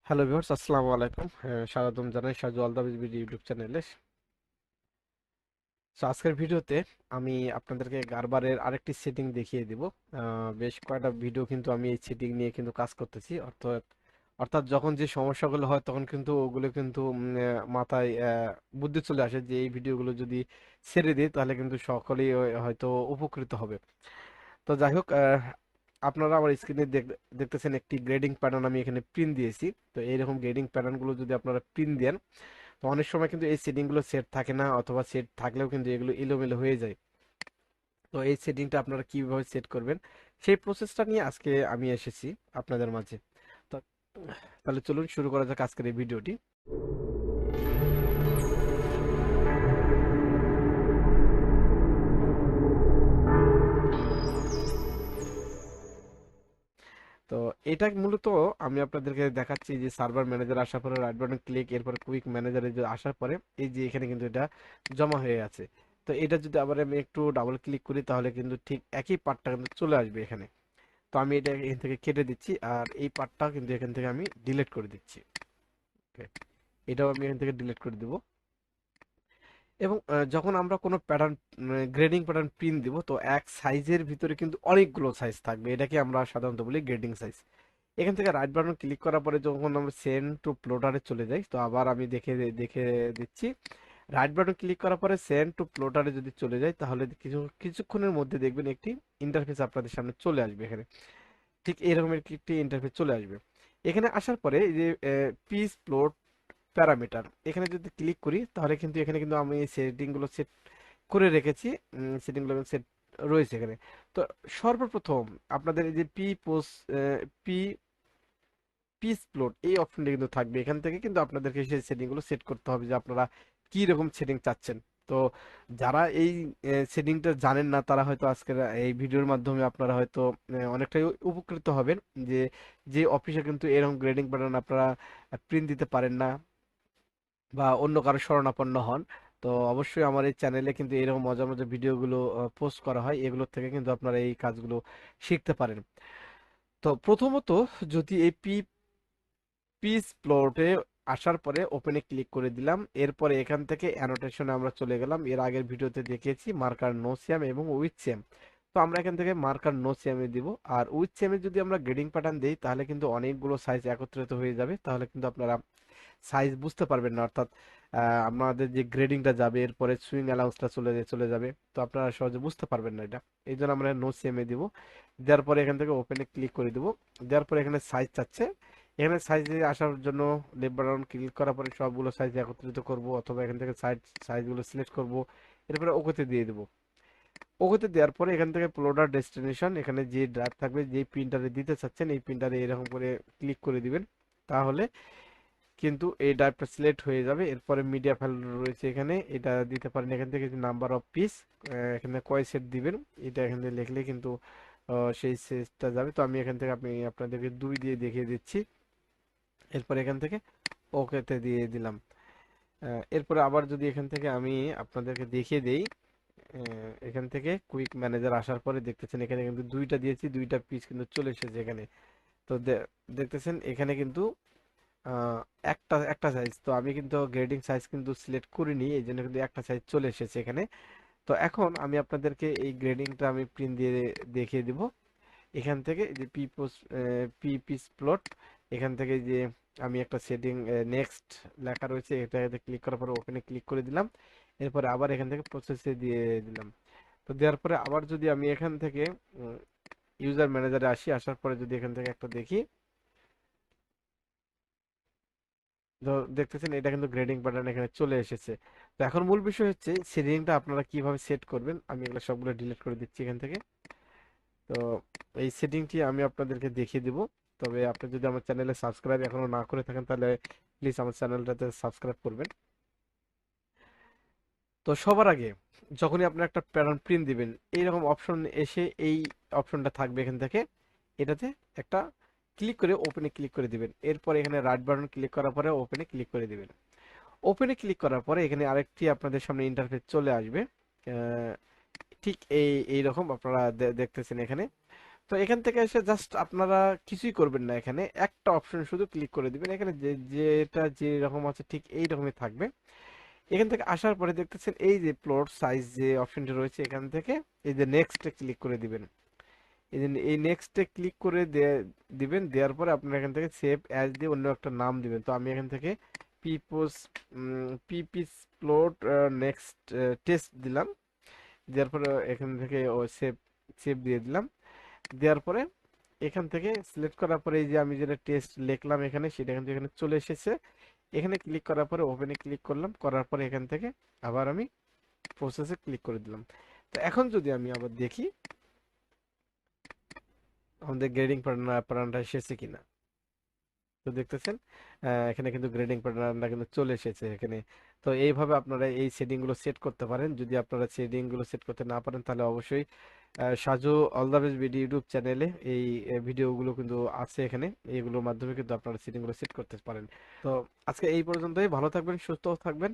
Hello viewers, আসসালামু আলাইকুম। স্বাগতম জানাই সাজু দ্য ইউটিউব চ্যানেলে। আজকের ভিডিওতে আমি আপনাদেরকে গারবারের আরেকটি সেটিং দেখিয়ে দিব। বেশ কয়েকটা ভিডিও কিন্তু আমি এই সেটিং নিয়ে কিন্তু কাজ করতেছি। অর্থাৎ যখন যে সমস্যাগুলো হয় তখন কিন্তু ওগুলো কিন্তু মাথায় বুদ্ধি চলে আসে যে এই ভিডিওগুলো যদি ছেড়ে দিই তাহলে কিন্তু সকলেই হয়তো উপকৃত হবে। তো যাই হোক, আপনারা আমার স্ক্রিনে দেখতেছেন একটি গ্রেডিং প্যাটার্ন আমি এখানে প্রিন্ট দিয়েছি। তো এইরকম গ্রেডিং প্যাটার্নগুলো যদি আপনারা প্রিন্ট দেন, তো অনেক সময় কিন্তু এই সেটিংগুলো সেট থাকে না, অথবা সেট থাকলেও কিন্তু এগুলো এলোমেলো হয়ে যায়। তো এই সেটিংটা আপনারা কিভাবে সেট করবেন সেই প্রসেসটা নিয়ে আজকে আমি এসেছি আপনাদের মাঝে। তো তাহলে চলুন শুরু করা যাক আজকের এই ভিডিওটি। তো এটা মূলত আমি আপনাদেরকে দেখাচ্ছি যে সার্ভার ম্যানেজার আসার পরে রাইট বাটন ক্লিক, এরপর কুইক ম্যানেজারে যে আসার পরে এই যে এখানে কিন্তু এটা জমা হয়ে আছে। তো এটা যদি আবার আমি একটু ডাবল ক্লিক করি তাহলে কিন্তু ঠিক একই পার্টটা কিন্তু চলে আসবে এখানে। তো আমি এটা এখান থেকে কেটে দিচ্ছি, আর এই পার্টটা কিন্তু এখান থেকে আমি ডিলিট করে দিচ্ছি। ওকে, এটাও আমি এখান থেকে ডিলিট করে দিব। এবং যখন আমরা কোনো প্যাটার্ন, গ্রেডিং প্যাটার্ন প্রিন্ট দিব, তো এক সাইজের ভিতরে কিন্তু অনেকগুলো সাইজ থাকবে, এটাকে আমরা সাধারণত বলি গ্রেডিং সাইজ। এখান থেকে রাইট বাটন ক্লিক করার পরে যখন আমরা সেন্ড টু প্লটারে চলে যাই, তো আবার আমি দেখে দিচ্ছি। রাইট বাটন ক্লিক করার পরে সেন্ড টু প্লটারে যদি চলে যাই তাহলে কিছুক্ষণের মধ্যে দেখবেন একটি ইন্টারফেস আপনাদের সামনে চলে আসবে। এখানে ঠিক এরকম একটি ইন্টারফেস চলে আসবে। এখানে আসার পরে এই যে পিস প্লট প্যারামিটার, এখানে যদি ক্লিক করি তাহলে কিন্তু এখানে কিন্তু আমি সেটিংগুলো সেট করে রেখেছি। সেটিংগুলো সেট রয়েছে এখানে। তো সর্বপ্রথম আপনাদের এই যে পি পিস প্লট এই অপশনটা কিন্তু থাকবে, এখান থেকে কিন্তু আপনাদেরকে সেই সেটিংগুলো সেট করতে হবে যে আপনারা কি রকম সেটিং চাচ্ছেন। তো যারা এই সেটিংটা জানেন না তারা হয়তো আজকের এই ভিডিওর মাধ্যমে আপনারা হয়তো অনেকটাই উপকৃত হবেন। যে যে অফিসে কিন্তু এরকম গ্রেডিং প্যাটার্ন আপনারা প্রিন্ট দিতে পারেন না বা অন্য কারো শরণাপন্ন হন, তো অবশ্যই আমার এই চ্যানেলে কিন্তু এরকম মজার মজার ভিডিওগুলো পোস্ট করা হয়, এগুলোর থেকে কিন্তু আপনারা এই কাজগুলো শিখতে পারেন। তো প্রথমত, যদি এই পিস প্লটে আসার পরে ওপেনে ক্লিক করে দিলাম, এরপরে এখান থেকে অ্যানোটেশনে আমরা চলে গেলাম। এর আগের ভিডিওতে দেখিয়েছি মার্কার নো সিয়াম এবং উইথ সিয়াম। তো আমরা এখান থেকে মার্কার নো সিয়ামে দিব। আর উইথ সিয়ামে যদি আমরা গ্রেডিং প্যাটার্ন দিই তাহলে কিন্তু অনেকগুলো সাইজ একত্রিত হয়ে যাবে, তাহলে কিন্তু আপনারা সাইজ বুঝতে পারবেন না। অর্থাৎ আমাদের যে গ্রেডিংটা যাবে এরপরে সুইং অ্যালাউন্সটা চলে যাবে, তো আপনারা সহজে বুঝতে পারবেন না এটা। এই জন্য আমরা নো সিএমএ দিব। দেওয়ার পরে এখান থেকে ওপেনে ক্লিক করে দিব। দেওয়ার পরে এখানে সাইজ চাচ্ছে, এখানে সাইজে আসার জন্য লেফট বাটন ক্লিক করার পরে সবগুলো সাইজ একত্রিত করব, অথবা এখান থেকে সাইজগুলো সিলেক্ট করব, এরপরে ওকেতে দিয়ে দেবো। ওকেতে দেওয়ার পরে এখান থেকে প্লোডার ডেস্টিনেশন, এখানে যে ড্রাইভ থাকবে যে প্রিন্টারে দিতে চাচ্ছেন এই প্রিন্টারে এরকম করে ক্লিক করে দিবেন, তাহলে কিন্তু এই ড্রাইভটা সিলেক্ট হয়ে যাবে। এরপরে মিডিয়া ফাইল রয়েছে এখানে, এটা দিতে পারেন এখান থেকে নাম্বার অফ পিস, এখানে কয় সেট দিবেন এটা এখানে লিখলে কিন্তু সেই সেটটা যাবে। তো আমি এখান থেকে আপনাদেরকে 2 দিয়ে দেখিয়ে দিচ্ছি। এরপর এখান থেকে ওকেতে দিয়ে দিলাম। এরপরে আবার যদি এখান থেকে আমি আপনাদেরকে দেখিয়ে দেই, এখান থেকে কুইক ম্যানেজার আসার পরে দেখতেছেন এখানে কিন্তু 2টা দিয়েছি, 2টা পিস কিন্তু চলে এসেছে এখানে। তো দেখতেছেন এখানে কিন্তু আহ, একটা একটা সাইজ, তো আমি কিন্তু গ্রেডিং সাইজ কিন্তু সিলেক্ট করিনি, এই জন্য কিন্তু একটা সাইজ চলে এসেছে এখানে। তো এখন আমি আপনাদেরকে এই গ্রেডিংটা আমি প্রিন্ট দিয়ে দেখিয়ে দিব। এখান থেকে যে পি পিস প্লট, এখান থেকে যে আমি একটা সেটিং নেক্সট লেখা রয়েছে এটাতে ক্লিক করার পরে ওপেনে ক্লিক করে দিলাম। এরপরে আবার এখান থেকে প্রসেসে দিয়ে দিলাম। তো দেওয়ার পরে আবার যদি আমি এখান থেকে ইউজার ম্যানেজারে আসার পরে যদি এখান থেকে একটা দেখি, তো দেখতেছেন এটা কিন্তু গ্রেডিং প্যাটার্ন এখানে চলে এসেছে। তো এখন মূল বিষয় হচ্ছে সেটিংটা আপনারা কিভাবে সেট করবেন। আমি এগুলো সবগুলো ডিলিট করে দিচ্ছি এখান থেকে। তো এই সেটিংটি আমি আপনাদেরকে দেখিয়ে দিব। তবে আপনি যদি আমার চ্যানেলে সাবস্ক্রাইব এখনো না করে থাকেন তাহলে প্লিজ আমার চ্যানেলটাতে সাবস্ক্রাইব করবেন। তো সবার আগে যখনই আপনি একটা প্যাটার্ন প্রিন্ট দিবেন এইরকম অপশন এসে এই অপশনটা থাকবে এখান থেকে, এটাতে একটা ক্লিক করে ওপেনে ক্লিক করে দিবেন। এরপর এখানে রাইট বাটন ক্লিক করার পরে ওপেনে ক্লিক করে দিবেন। ওপেনে ক্লিক করার পরে এখানে আরেকটি আপনাদের সামনে ইন্টারফেস চলে আসবে। আহ, ঠিক এইরকম আপনারা দেখতেছেন এখানে। তো এখান থেকে এসে জাস্ট আপনারা কিছুই করবেন না, এখানে একটা অপশন শুধু ক্লিক করে দিবেন, এখানে যেটা যে রকম আছে ঠিক এই রকমই থাকবে। এখান থেকে আসার পরে দেখতেছেন এই যে প্লট সাইজ যে অপশনটি রয়েছে, এখান থেকে এই যে নেক্সটে ক্লিক করে দিবেন। এই যে এই নেক্সটে ক্লিক করে দিবেন, দেওয়ার পরে আপনারা এখান থেকে সেভ অ্যাজ দিয়ে অন্য একটা নাম দিবেন। তো আমি এখান থেকে পিপোস পিপিস প্লট নেক্সট টেস্ট দিলাম। দেওয়ার পরে এখান থেকে ও সেভ সেভ দিয়ে দিলাম। দেওয়ার পরে এখান থেকে সিলেক্ট করার পরে এই যে আমি যেটা টেস্ট লিখলাম এখানে, সেটা এখান থেকে এখানে চলে এসেছে। এখানে ক্লিক করার পরে ওপেনে ক্লিক করলাম, করার পরে এখান থেকে আবার আমি প্রসেসে ক্লিক করে দিলাম। তো এখন যদি আমি আবার দেখি আমাদের গ্রেডিং প্যাটার্নটা এসেছে কিনা। তো দেখতেছেন এখানে কিন্তু গ্রেডিং প্যাটার্নটা কিন্তু চলে এসেছে এখানে। তো এইভাবে আপনারা এই সেটিং গুলো সেট করতে পারেন। যদি আপনারা সেটিং গুলো সেট করতে না পারেন তাহলে অবশ্যই Saju all the best BD YouTube চ্যানেলে এই ভিডিওগুলো কিন্তু আছে এখানে, এইগুলোর মাধ্যমে কিন্তু আপনারা সেটিং গুলো সেট করতে পারেন। তো আজকে এই পর্যন্তই, ভালো থাকবেন, সুস্থ থাকবেন।